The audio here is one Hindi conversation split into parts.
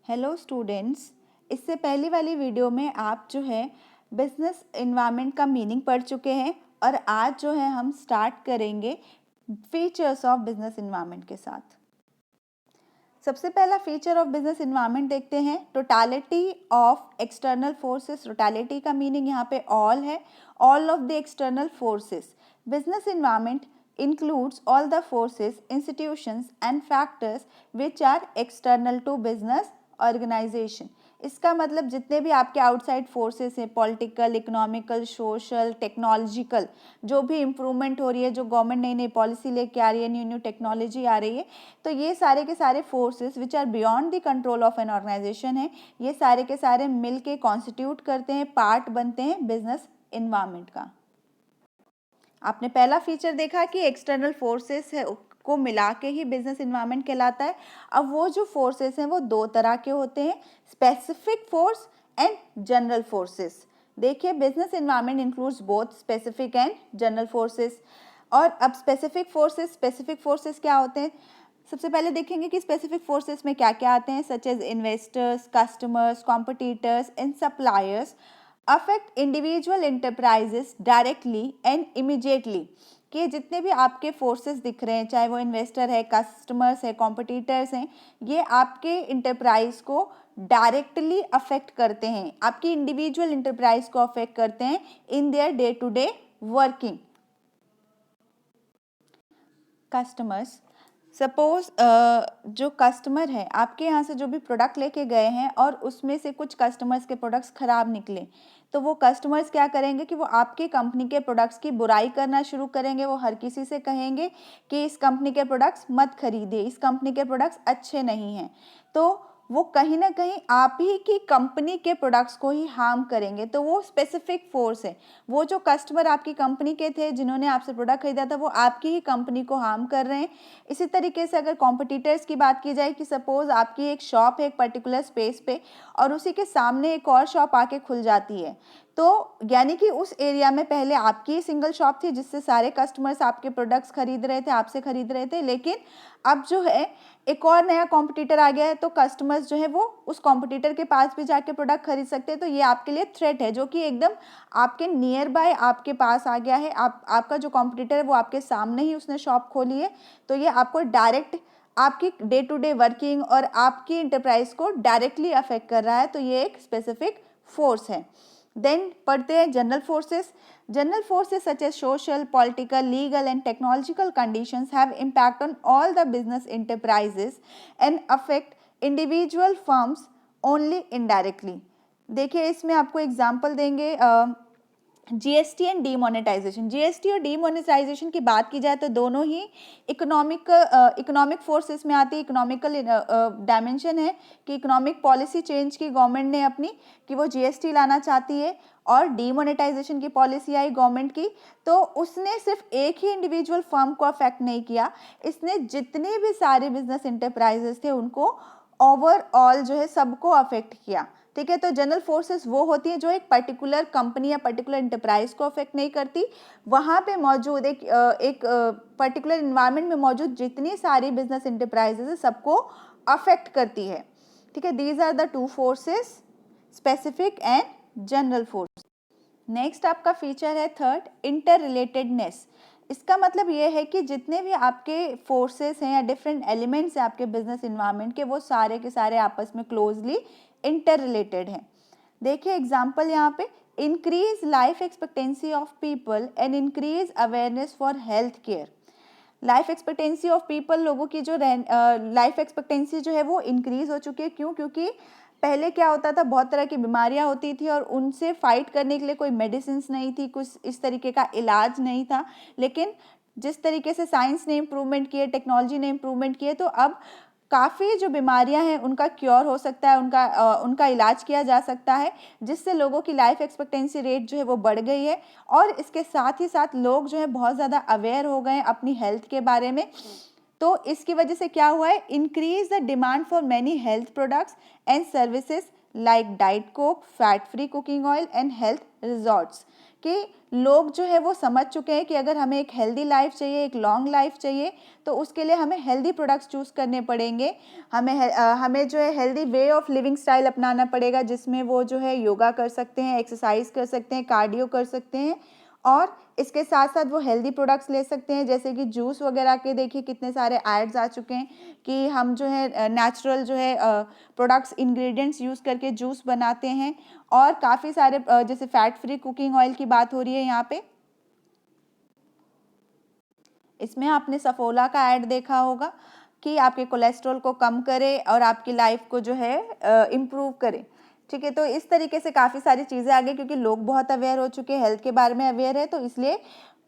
हेलो स्टूडेंट्स, इससे पहली वाली वीडियो में आप जो है बिजनेस इन्वायरमेंट का मीनिंग पढ़ चुके हैं और आज जो है हम स्टार्ट करेंगे फीचर्स ऑफ बिजनेस इन्वायरमेंट के साथ। सबसे पहला फीचर ऑफ बिजनेस इन्वायरमेंट देखते हैं, totality of external forces. Totality का मीनिंग यहाँ पे ऑल है, all of the external forces. Business environment includes all the forces, institutions and factors which are external to business organization। इसका मतलब जितने भी आपके आउटसाइड फोर्सेस हैं, पॉलिटिकल, इकोनॉमिकल, सोशल, टेक्नोलॉजिकल, जो भी इम्प्रूवमेंट हो रही है, जो गवर्नमेंट नई नई पॉलिसी लेके आ रही है, न्यू न्यू टेक्नोलॉजी आ रही है, तो ये सारे के सारे forces which are beyond the control of an organisation है, ये सारे के सारे मिल के कॉन्स्टिट्यूट करते हैं, पार्ट बनते हैं बिजनेस इन्वायरमेंट का। आपने पहला फीचर देखा कि एक्सटर्नल फोर्सेस है को मिला के ही बिजनेस इन्वायरमेंट कहलाता है। अब वो जो फोर्सेस हैं वो दो तरह के होते हैं, specific force and general forces. देखिए, business environment includes both specific and general forces. और अब स्पेसिफिक फोर्सेस क्या होते हैं, सबसे पहले देखेंगे कि स्पेसिफिक फोर्सेस में क्या क्या आते हैं, such as investors, customers, competitors and suppliers affect individual enterprises directly and immediately. कि जितने भी आपके फोर्सेस दिख रहे हैं, चाहे वो इन्वेस्टर है, कस्टमर्स है, कॉम्पिटिटर्स हैं, ये आपके इंटरप्राइज को डायरेक्टली अफेक्ट करते हैं, आपकी इंडिविजुअल इंटरप्राइज को अफेक्ट करते हैं in their day to day working. Customers, suppose जो कस्टमर है आपके यहाँ से जो भी प्रोडक्ट लेके गए हैं और उसमें से कुछ कस्टमर्स के प्रोडक्ट्स ख़राब निकले, तो वो कस्टमर्स क्या करेंगे कि वो आपकी कंपनी के प्रोडक्ट्स की बुराई करना शुरू करेंगे। वो हर किसी से कहेंगे कि इस कंपनी के प्रोडक्ट्स मत खरीदिए, इस कंपनी के प्रोडक्ट्स अच्छे नहीं हैं। तो वो कहीं ना कहीं आप ही की कंपनी के प्रोडक्ट्स को ही हार्म करेंगे। तो वो स्पेसिफिक फोर्स है, वो जो कस्टमर आपकी कंपनी के थे जिन्होंने आपसे प्रोडक्ट खरीदा था, वो आपकी ही कंपनी को हार्म कर रहे हैं। इसी तरीके से अगर कॉम्पिटिटर्स की बात की जाए कि सपोज आपकी एक शॉप है एक पर्टिकुलर स्पेस पे और उसी के सामने एक और शॉप आके खुल जाती है, तो यानी कि उस एरिया में पहले आपकी ही सिंगल शॉप थी जिससे सारे कस्टमर्स आपके प्रोडक्ट्स खरीद रहे थे, आपसे खरीद रहे थे, लेकिन अब जो है एक और नया कॉम्पिटिटर आ गया है, तो कस्टमर्स जो है वो उस कॉम्पिटिटर के पास भी जाके प्रोडक्ट खरीद सकते हैं। तो ये आपके लिए थ्रेट है जो कि एकदम आपके नियर बाय आपके पास आ गया है। आपका जो कॉम्पिटिटर है वो आपके सामने ही उसने शॉप खोली है, तो ये आपको डायरेक्ट आपकी डे टू डे वर्किंग और आपकी इंटरप्राइज को डायरेक्टली अफेक्ट कर रहा है। तो ये एक स्पेसिफिक फोर्स है। देन पढ़ते हैं general forces. General forces such as social, political, legal and technological conditions have impact on all the business enterprises and affect individual firms only indirectly। देखिए, इसमें आपको एग्जाम्पल देंगे जीएसटी एंड डीमोनेटाइजेशन। जीएसटी और डीमोनेटाइजेशन की बात की जाए तो दोनों ही इकोनॉमिक फोर्सेस में आती है। इकोनॉमिकल डायमेंशन है कि इकोनॉमिक पॉलिसी चेंज की गवर्नमेंट ने अपनी, कि वो जीएसटी लाना चाहती है, और डीमोनेटाइजेशन की पॉलिसी आई गवर्नमेंट की, तो उसने सिर्फ एक ही इंडिविजुअल फर्म को अफेक्ट नहीं किया, इसने जितने भी सारे बिजनेस इंटरप्राइजेस थे उनको ओवरऑल जो है सबको अफेक्ट किया। ठीक है, तो जनरल फोर्सेस वो होती है जो एक पर्टिकुलर कंपनी या पर्टिकुलर इंटरप्राइज को अफेक्ट नहीं करती, वहाँ पे मौजूद एक पर्टिकुलर इन्वायरमेंट में मौजूद जितनी सारी बिजनेस इंटरप्राइजेस है सबको अफेक्ट करती है। ठीक है, these are the two forces, specific and general force. Next आपका फीचर है थर्ड, इंटर रिलेटेडनेस। इसका मतलब ये है कि जितने भी आपके फोर्सेस हैं या डिफरेंट एलिमेंट्स हैं आपके बिजनेस इन्वायरमेंट के, वो सारे के सारे आपस में क्लोजली इंटर रिलेटेड हैं। देखिए एग्जांपल यहाँ पे, increase life expectancy of people and increase awareness for health care. Life expectancy of people, लोगों की जो लाइफ एक्सपेक्टेंसी जो है वो इंक्रीज हो चुकी है। क्यों? क्योंकि पहले क्या होता था, बहुत तरह की बीमारियां होती थी और उनसे फाइट करने के लिए कोई मेडिसिन नहीं थी, कुछ इस तरीके का इलाज नहीं था। लेकिन जिस तरीके से साइंस ने इम्प्रूवमेंट किए, टेक्नोलॉजी ने इम्प्रूवमेंट किए, तो अब काफ़ी जो बीमारियां हैं उनका क्योर हो सकता है, उनका इलाज किया जा सकता है, जिससे लोगों की लाइफ एक्सपेक्टेंसी रेट जो है वो बढ़ गई है। और इसके साथ ही साथ लोग जो है बहुत ज़्यादा अवेयर हो गए हैं अपनी हेल्थ के बारे में। तो इसकी वजह से क्या हुआ है, increase the demand for many health products and services like diet Coke, fat free cooking oil and health resorts. कि लोग जो है वो समझ चुके हैं कि अगर हमें एक हेल्दी लाइफ चाहिए, एक लॉन्ग लाइफ चाहिए, तो उसके लिए हमें हेल्दी प्रोडक्ट्स चूज़ करने पड़ेंगे। हमें जो है healthy way of living style अपनाना पड़ेगा, जिसमें वो जो है योगा कर सकते हैं, एक्सरसाइज कर सकते हैं, कार्डियो कर सकते हैं, और इसके साथ साथ वो हेल्दी प्रोडक्ट्स ले सकते हैं, जैसे कि जूस वगैरह के देखिए कितने सारे एड्स आ चुके हैं कि हम जो है नेचुरल जो है प्रोडक्ट्स इंग्रेडिएंट्स यूज़ करके जूस बनाते हैं। और काफ़ी सारे जैसे फैट फ्री कुकिंग ऑयल की बात हो रही है यहाँ पे, इसमें आपने सफोला का ऐड देखा होगा कि आपके कोलेस्ट्रॉल को कम करे और आपकी लाइफ को जो है इम्प्रूव करे। ठीक है, तो इस तरीके से काफ़ी सारी चीज़ें आ गई, क्योंकि लोग बहुत अवेयर हो चुके हैं, हेल्थ के बारे में अवेयर है, तो इसलिए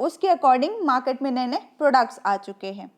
उसके अकॉर्डिंग मार्केट में नए नए प्रोडक्ट्स आ चुके हैं।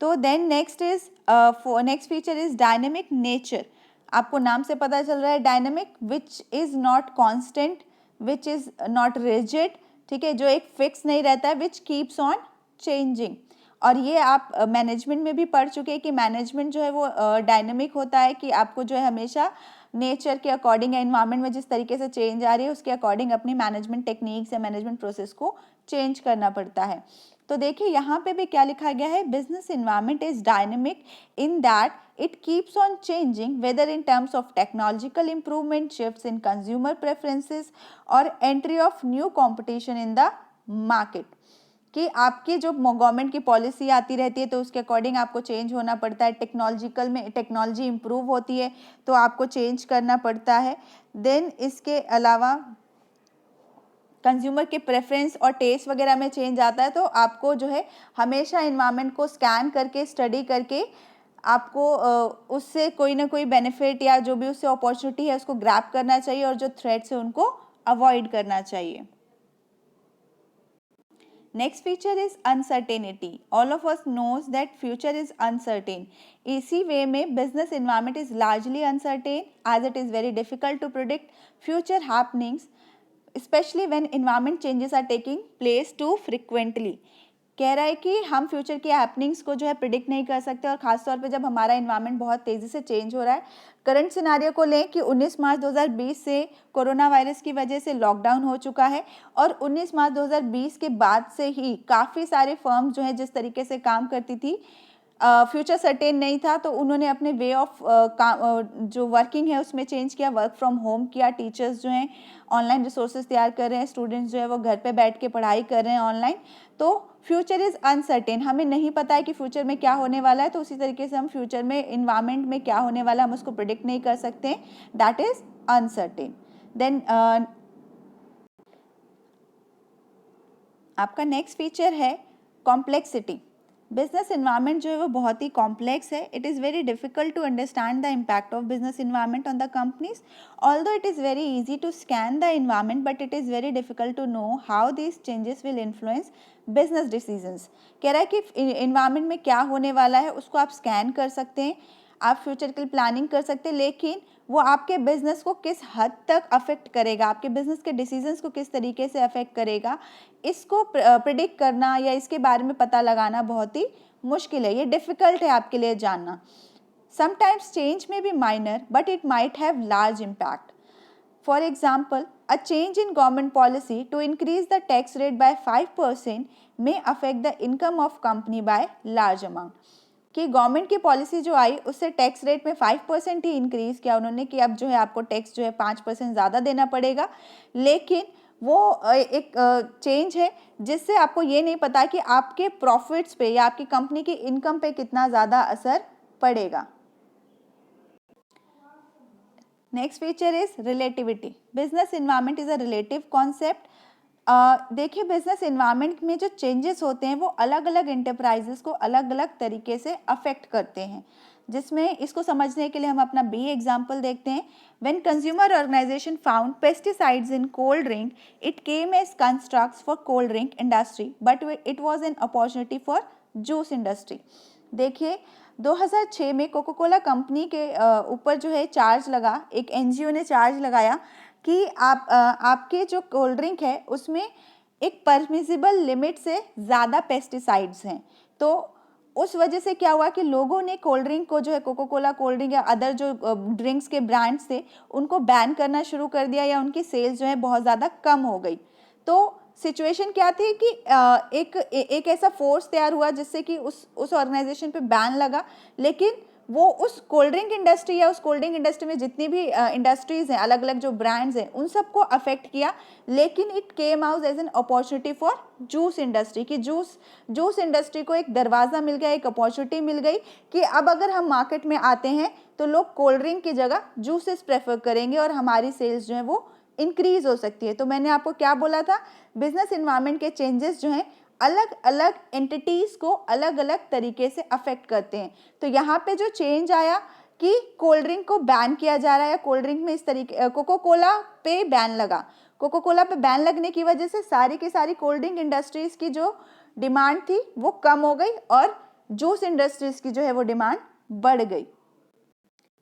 तो then next feature is dynamic nature. आपको नाम से पता चल रहा है dynamic, which is not constant, which is not rigid. ठीक है, जो एक फिक्स नहीं रहता है, विच कीप्स ऑन चेंजिंग। और ये आप मैनेजमेंट में भी पढ़ चुके हैं कि मैनेजमेंट जो है वो डायनेमिक होता है, कि आपको जो है हमेशा नेचर के अकॉर्डिंग या इन्वायरमेंट में जिस तरीके से चेंज आ रही है उसके अकॉर्डिंग अपनी मैनेजमेंट टेक्निक्स या मैनेजमेंट प्रोसेस को चेंज करना पड़ता है। तो देखिए यहाँ पे भी क्या लिखा गया है, business environment is dynamic in that it keeps on changing whether in terms of technological improvement, shifts in consumer preferences or entry of new competition in the market। कि आपकी जो गवर्नमेंट की पॉलिसी आती रहती है तो उसके अकॉर्डिंग आपको चेंज होना पड़ता है, टेक्नोलॉजी इम्प्रूव होती है तो आपको चेंज करना पड़ता है। देन इसके अलावा कंज्यूमर के प्रेफरेंस और टेस्ट वगैरह में चेंज आता है, तो आपको जो है हमेशा इन्वायरमेंट को स्कैन करके, स्टडी करके आपको उससे कोई ना कोई बेनिफिट या जो भी उससे अपॉर्चुनिटी है उसको ग्रैब करना चाहिए, और जो थ्रेट्स है उनको अवॉइड करना चाहिए। Next feature is uncertainty. All of us knows that future is uncertain. इसी वे में business environment is largely uncertain as it is very difficult to predict future happenings, especially when environment changes are taking place too frequently। कह रहा है कि हम फ्यूचर की हैपनिंग्स को जो है प्रिडिक्ट नहीं कर सकते, और खासतौर पे जब हमारा इन्वायरमेंट बहुत तेज़ी से चेंज हो रहा है। करंट सिनारियो को लें कि 19 मार्च 2020 से कोरोना वायरस की वजह से लॉकडाउन हो चुका है, और 19 मार्च 2020 के बाद से ही काफ़ी सारे फर्म जो है जिस तरीके से काम करती थी, फ्यूचर सर्टेन नहीं था, तो उन्होंने अपने वे ऑफ जो वर्किंग है उसमें चेंज किया, वर्क फ्रॉम होम किया, टीचर्स जो हैं ऑनलाइन रिसोर्सेज तैयार कर रहे हैं, स्टूडेंट्स जो है वो घर पे बैठ के पढ़ाई कर रहे हैं ऑनलाइन। तो फ्यूचर इज़ अनसर्टेन, हमें नहीं पता है कि फ्यूचर में क्या होने वाला है, तो उसी तरीके से हम फ्यूचर में इन्वायरमेंट में क्या होने वाला है हम उसको प्रिडिक्ट नहीं कर सकते, दैट इज़ अनसर्टेन। देन आपका नेक्स्ट फीचर है कॉम्प्लेक्सिटी। बिजनेस इन्वायरमेंट जो है वो बहुत ही कॉम्प्लेक्स है। It is very difficult to understand the impact of business environment on the companies. Although it is very easy to scan the environment, but it is very difficult to know how these changes will influence business decisions. कह रहा है कि इन्वायरमेंट में क्या होने वाला है उसको आप स्कैन कर सकते हैं, आप फ्यूचर की प्लानिंग कर सकते हैं, लेकिन वो आपके बिजनेस को किस हद तक अफेक्ट करेगा, आपके बिजनेस के डिसीजंस को किस तरीके से अफेक्ट करेगा, इसको प्रिडिक्ट करना या इसके बारे में पता लगाना बहुत ही मुश्किल है, ये डिफ़िकल्ट है आपके लिए जानना। Sometimes change may be minor but it might have large impact. For example, a change in government policy to increase the tax rate by 5% may affect the income of company by large amount। कि गवर्नमेंट की पॉलिसी जो आई उससे टैक्स रेट में 5% ही इंक्रीज़ किया उन्होंने, कि अब जो है आपको टैक्स जो है 5% ज़्यादा देना पड़ेगा, लेकिन वो एक चेंज है जिससे आपको ये नहीं पता कि आपके प्रॉफिट्स पे या आपकी कंपनी की इनकम पे कितना ज़्यादा असर पड़ेगा। Next feature is relativity. Business environment is a relative concept. देखिए, बिजनेस इन्वायरमेंट में जो चेंजेस होते हैं वो अलग अलग इंटरप्राइजेस को अलग अलग तरीके से अफेक्ट करते हैं, जिसमें इसको समझने के लिए हम अपना बी एग्जाम्पल देखते हैं। When consumer organisation found pesticides in cold drink, it came as constructs for cold drink industry, but it was an opportunity for juice industry. देखिए, 2006 में कोको कोला कंपनी के ऊपर जो है चार्ज लगा, एक एनजीओ ने चार्ज लगाया कि आपके जो कोल्ड ड्रिंक है उसमें एक परमिसिबल लिमिट से ज़्यादा पेस्टिसाइड्स हैं। तो उस वजह से क्या हुआ कि लोगों ने कोल्ड ड्रिंक को जो है कोको कोला कोल्ड ड्रिंक या अदर जो ड्रिंक्स के ब्रांड्स थे उनको बैन करना शुरू कर दिया, या उनकी सेल्स जो है बहुत ज़्यादा कम हो गई। तो सिचुएशन क्या थी कि एक ऐसा फोर्स तैयार हुआ जिससे कि उस ऑर्गेनाइजेशन पे बैन लगा, लेकिन वो उस कोल्ड ड्रिंक इंडस्ट्री या उस कोल्ड ड्रिंक इंडस्ट्री में जितनी भी इंडस्ट्रीज हैं, अलग अलग जो ब्रांड्स हैं, उन सबको अफेक्ट किया। लेकिन it came out as an opportunity for juice industry, कि जूस इंडस्ट्री को एक दरवाज़ा मिल गया, एक अपॉर्चुनिटी मिल गई कि अब अगर हम मार्केट में आते हैं तो लोग कोल्ड ड्रिंक की जगह जूसेस प्रेफर करेंगे और हमारी सेल्स जो है वो इंक्रीज हो सकती है। तो मैंने आपको क्या बोला था, बिजनेस इन्वायरमेंट के चेंजेस जो हैं अलग अलग एंटिटीज़ को अलग अलग तरीके से अफेक्ट करते हैं। तो यहाँ पे जो चेंज आया कि कोल्ड ड्रिंक को बैन किया जा रहा है, कोल्ड ड्रिंक में इस तरीके कोको कोला पे बैन लगा, कोको कोला पे बैन लगने की वजह से सारी की सारी कोल्ड ड्रिंक इंडस्ट्रीज़ की जो डिमांड थी वो कम हो गई और जूस इंडस्ट्रीज़ की जो है वो डिमांड बढ़ गई।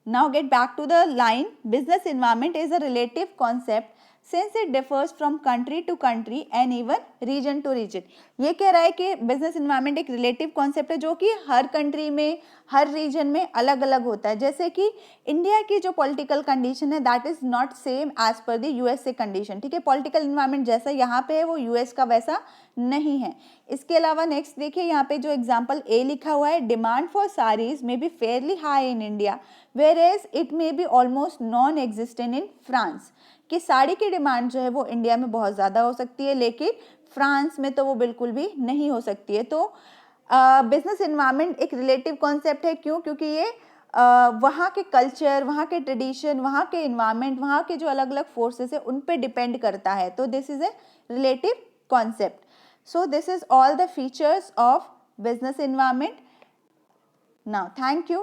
Now get back to the line. Business environment is a relative concept since it differs from country to country and even region to region. ये कह रहा है कि business environment एक relative concept है जो कि हर country में, हर region में अलग अलग होता है। जैसे कि इंडिया की जो political condition है that is not same as per the USA condition, ठीक है। political environment जैसा यहाँ पे है वो US का वैसा नहीं है। इसके अलावा नेक्स्ट देखिए, यहाँ पे जो एग्जाम्पल ए लिखा हुआ है, demand for saris may be fairly high in India whereas it may be almost non existent in France, कि साड़ी की डिमांड जो है वो इंडिया में बहुत ज़्यादा हो सकती है लेकिन फ्रांस में तो वो बिल्कुल भी नहीं हो सकती है। तो बिजनेस इन्वायरमेंट एक रिलेटिव कॉन्सेप्ट है। क्यों? क्योंकि ये वहाँ के कल्चर, वहाँ के ट्रेडिशन, वहाँ के इन्वायरमेंट, वहाँ के जो अलग अलग फोर्सेस है उन पे डिपेंड करता है। तो this is a relative concept. So this is all the features of business environment. Now, thank you.